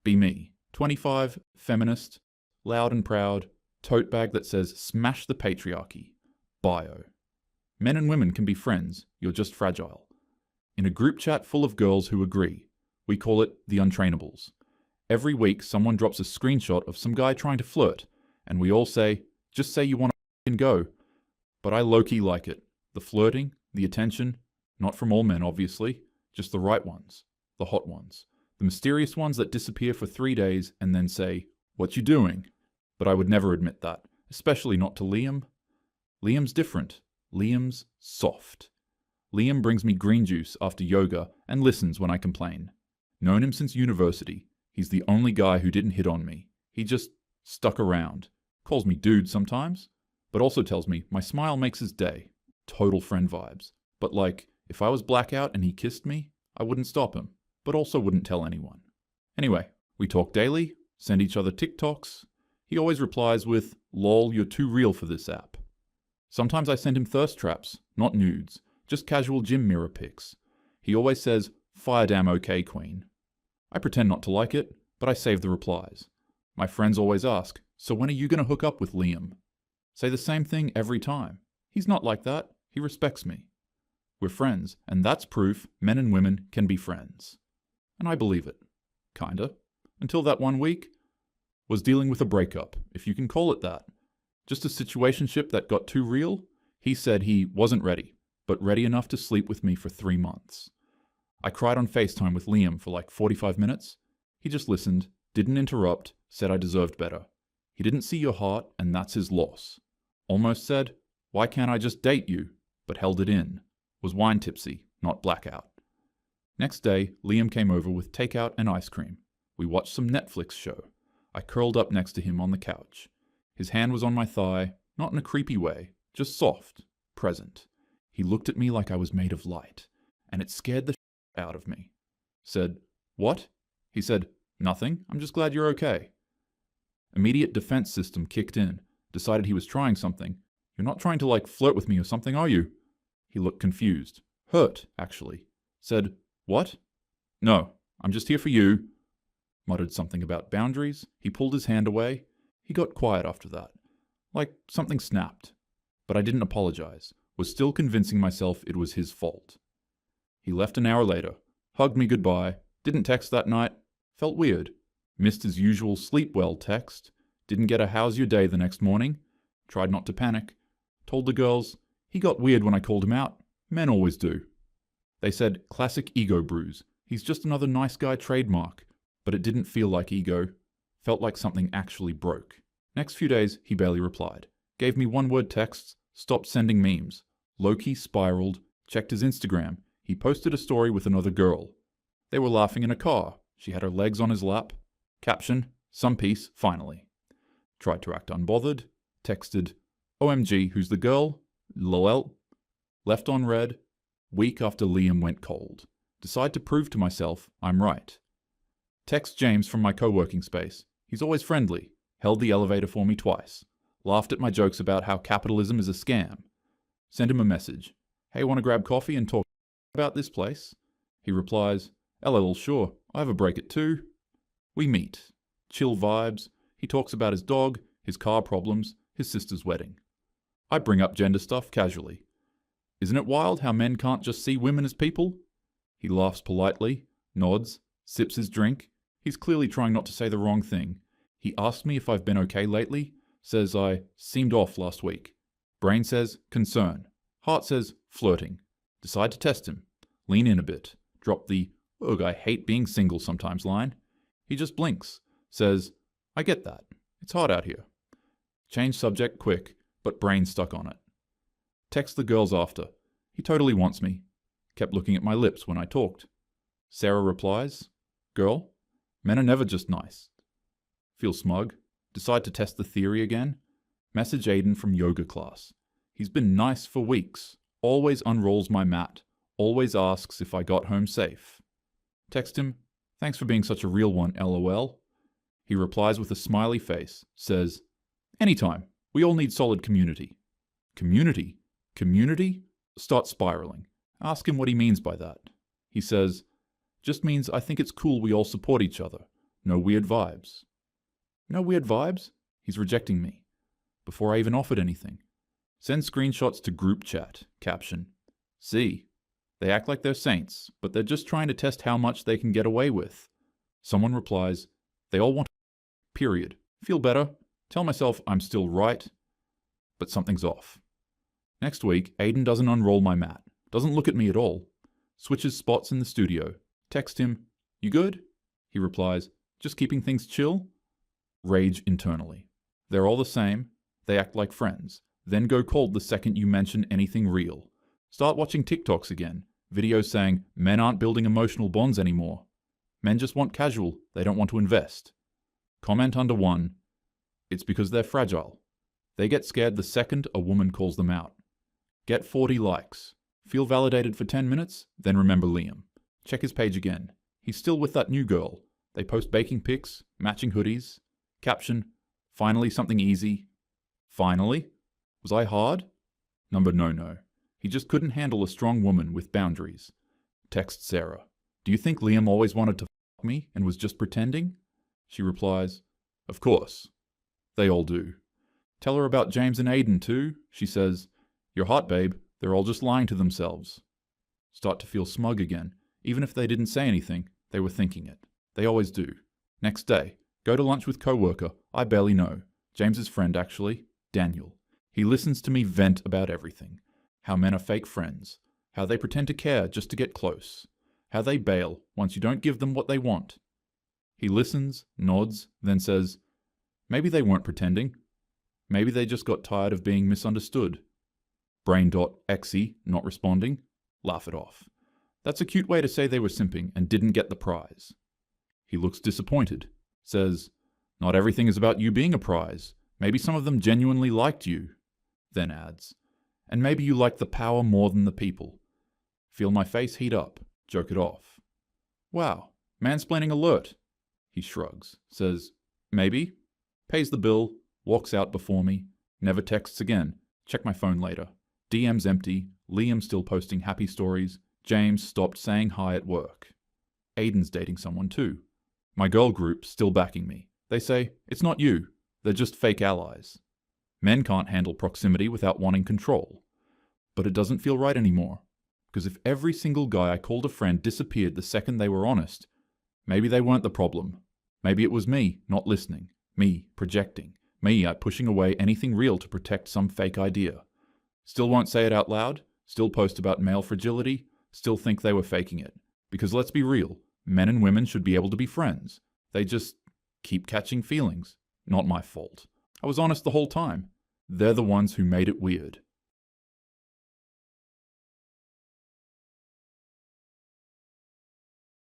Be me. 25, feminist, loud and proud, tote bag that says smash the patriarchy. Bio. Men and women can be friends, you're just fragile. In a group chat full of girls who agree. We call it the untrainables. Every week someone drops a screenshot of some guy trying to flirt, and we all say, just say you want to go. But I low-key like it. The flirting, the attention, not from all men obviously, just the right ones, the hot ones. The mysterious ones that disappear for 3 days and then say, what you doing? But I would never admit that, especially not to Liam. Liam's different. Liam's soft. Liam brings me green juice after yoga and listens when I complain. Known him since university. He's the only guy who didn't hit on me. He just stuck around. Calls me dude sometimes, but also tells me my smile makes his day. Total friend vibes. But like, if I was blackout and he kissed me, I wouldn't stop him, but also wouldn't tell anyone. Anyway, we talk daily, send each other TikToks. He always replies with, lol, you're too real for this app. Sometimes I send him thirst traps, not nudes, just casual gym mirror pics. He always says, fire damn okay, queen. I pretend not to like it, but I save the replies. My friends always ask, so when are you going to hook up with Liam? Say the same thing every time. He's not like that. He respects me. We're friends, and that's proof men and women can be friends. And I believe it. Kinda. Until that one week, was dealing with a breakup, if you can call it that. Just a situationship that got too real. He said he wasn't ready, but ready enough to sleep with me for 3 months. I cried on FaceTime with Liam for like 45 minutes. He just listened, didn't interrupt, said I deserved better. He didn't see your heart, and that's his loss. Almost said, why can't I just date you? But held it in. Was wine tipsy, not blackout. Next day, Liam came over with takeout and ice cream. We watched some Netflix show. I curled up next to him on the couch. His hand was on my thigh, not in a creepy way, just soft, present. He looked at me like I was made of light, and it scared the out of me. Said, what? He said, nothing, I'm just glad you're okay. Immediate defense system kicked in, decided he was trying something. You're not trying to like flirt with me or something, are you? He looked confused. Hurt, actually. Said, what? No, I'm just here for you. Muttered something about boundaries. He pulled his hand away. He got quiet after that. Like something snapped. But I didn't apologize. Was still convincing myself it was his fault. He left an hour later. Hugged me goodbye. Didn't text that night. Felt weird. Missed his usual sleep well text. Didn't get a how's your day the next morning. Tried not to panic. Told the girls, he got weird when I called him out. Men always do. They said, classic ego bruise. He's just another nice guy trademark. But it didn't feel like ego. Felt like something actually broke. Next few days, he barely replied. Gave me one-word texts. Stopped sending memes. Low-key spiraled. Checked his Instagram. He posted a story with another girl. They were laughing in a car. She had her legs on his lap. Caption, some peace, finally. Tried to act unbothered. Texted, OMG, who's the girl? LOL. Left on red. Week after Liam went cold. Decide to prove to myself I'm right. Text James from my co-working space. He's always friendly. Held the elevator for me twice. Laughed at my jokes about how capitalism is a scam. Sent him a message. Hey, want to grab coffee and talk about this place? He replies, LOL, sure, I have a break at 2. We meet. Chill vibes. He talks about his dog, his car problems, his sister's wedding. I bring up gender stuff casually. Isn't it wild how men can't just see women as people? He laughs politely, nods, sips his drink. He's clearly trying not to say the wrong thing. He asks me if I've been okay lately, says I seemed off last week. Brain says concern. Heart says flirting. Decide to test him. Lean in a bit. Drop the, ugh, I hate being single sometimes line. He just blinks. Says, I get that. It's hard out here. Change subject quick, but brain stuck on it. Text the girls after. He totally wants me. Kept looking at my lips when I talked. Sarah replies, girl, men are never just nice. Feel smug. Decide to test the theory again. Message Aiden from yoga class. He's been nice for weeks. Always unrolls my mat. Always asks if I got home safe. Text him, thanks for being such a real one, LOL. He replies with a smiley face. Says, anytime. We all need solid community. Community? Community? Start spiraling. Ask him what he means by that. He says, just means I think it's cool we all support each other. No weird vibes. No weird vibes? He's rejecting me. Before I even offered anything. Send screenshots to group chat. Caption. See, they act like they're saints, but they're just trying to test how much they can get away with. Someone replies, they all want period. Feel better. Tell myself I'm still right. But something's off. Next week, Aiden doesn't unroll my mat. Doesn't look at me at all. Switches spots in the studio. Text him, you good? He replies, just keeping things chill? Rage internally. They're all the same. They act like friends. Then go cold the second you mention anything real. Start watching TikToks again. Videos saying men aren't building emotional bonds anymore. Men just want casual. They don't want to invest. Comment under one. It's because they're fragile. They get scared the second a woman calls them out. Get 40 likes. Feel validated for 10 minutes, then remember Liam. Check his page again. He's still with that new girl. They post baking pics, matching hoodies. Caption, finally something easy. Finally? Was I hard? Number no. He just couldn't handle a strong woman with boundaries. Text Sarah. Do you think Liam always wanted to f me and was just pretending? She replies, of course. They all do. Tell her about James and Aiden too. She says, you're hot, babe. They're all just lying to themselves. Start to feel smug again. Even if they didn't say anything, they were thinking it. They always do. Next day, go to lunch with coworker. I barely know. James's friend, actually. Daniel. He listens to me vent about everything. How men are fake friends. How they pretend to care just to get close. How they bail once you don't give them what they want. He listens, nods, then says, maybe they weren't pretending. Maybe they just got tired of being misunderstood. Brain.exe, not responding. Laugh it off. That's a cute way to say they were simping and didn't get the prize. He looks disappointed. Says, not everything is about you being a prize. Maybe some of them genuinely liked you. Then adds, and maybe you like the power more than the people. Feel my face heat up. Joke it off. Wow, mansplaining alert. He shrugs. Says, maybe. Pays the bill. Walks out before me. Never texts again. Check my phone later. DM's empty. Liam still posting happy stories. James stopped saying hi at work. Aiden's dating someone too. My girl group still backing me. They say, it's not you. They're just fake allies. Men can't handle proximity without wanting control. But it doesn't feel right anymore. Because if every single guy I called a friend disappeared the second they were honest, maybe they weren't the problem. Maybe it was me not listening. Me projecting. Me pushing away anything real to protect some fake idea. Still won't say it out loud. Still post about male fragility. Still think they were faking it. Because let's be real. Men and women should be able to be friends. They just keep catching feelings. Not my fault. I was honest the whole time. They're the ones who made it weird.